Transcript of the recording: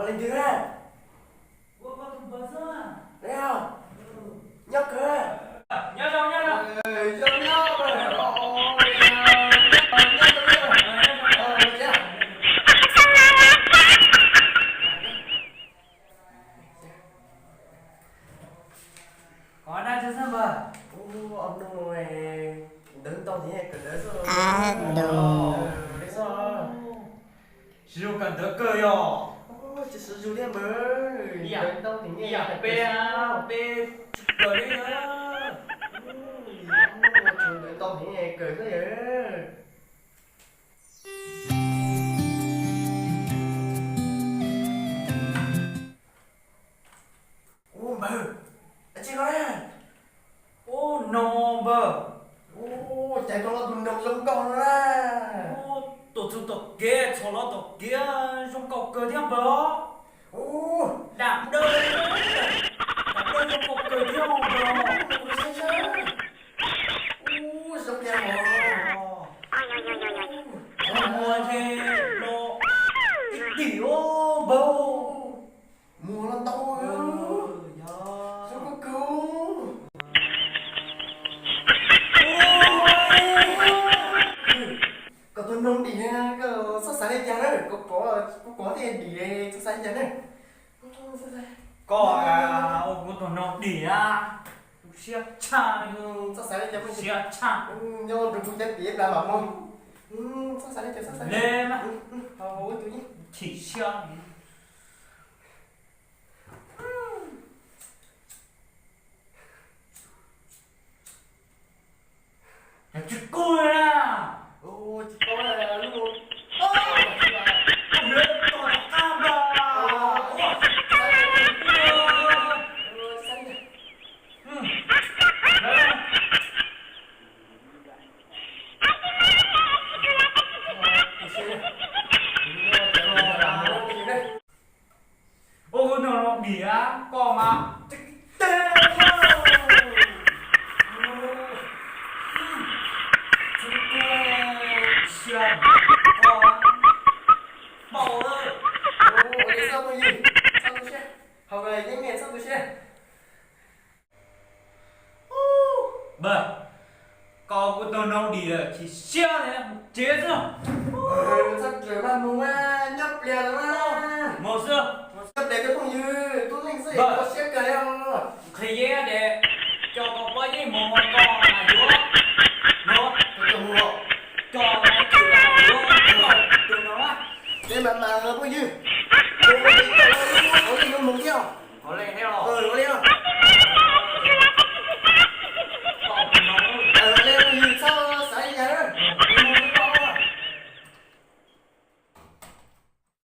Có lên chưa? Ủa, có thùng bơ sữa. Thấy không? Nhóc kìa. Nhớ đâu, nhớ đâu. Nhóc nhóc rồi. Có đang chơi sao bờ? Ông đâu rồi. Đứng to thế này cần đỡ sao? Aduh. Đấy sao? Siêu cần đỡ cơ yo. Chỉ sử dụng đi mới. Đứng to thế này. Dạ, bê chụp cờ đi nữa. Đứng to thế này cười sao vậy? Bờ. Ở trên đó nè. Ô, no bờ. Chạy con nó đùng đùng giống con đó ra. Ô, tổ chức tổ kia, cho nó tổ kia, trong cọc cờ theo bờ. Đảm đơn trong cọc cờ theo bờ. Giống nhà mồ. Mua thế, lộ, ít tiểu bầu. Mùa nó to á. Sao có cứu. Cậu tôi nông đi nha. Cậu sao sáng lên nhà đó. Cậu có tiền đi đây. Sao sáng nhà này. Có ông có nó đỉ à. Xia cha. Sao sáng lên nhà mình. Xia cha. Nhô đừng cũng chết tiếp là bảo mông. Sao sáng lên nhà. Sao sáng lên. Lên á. Ôi tôi nhé. Chỉ xia. Chị cô à. Chị có là luôn. Không biết tôi là cam bà. Ô nó bỉ á, có mà. Bầu ơi. Sao tôi gì? Sao tôi xe? Học rồi nhanh nhẹn sao tôi xe? Bờ. Có của tôi nó đi là chỉ xia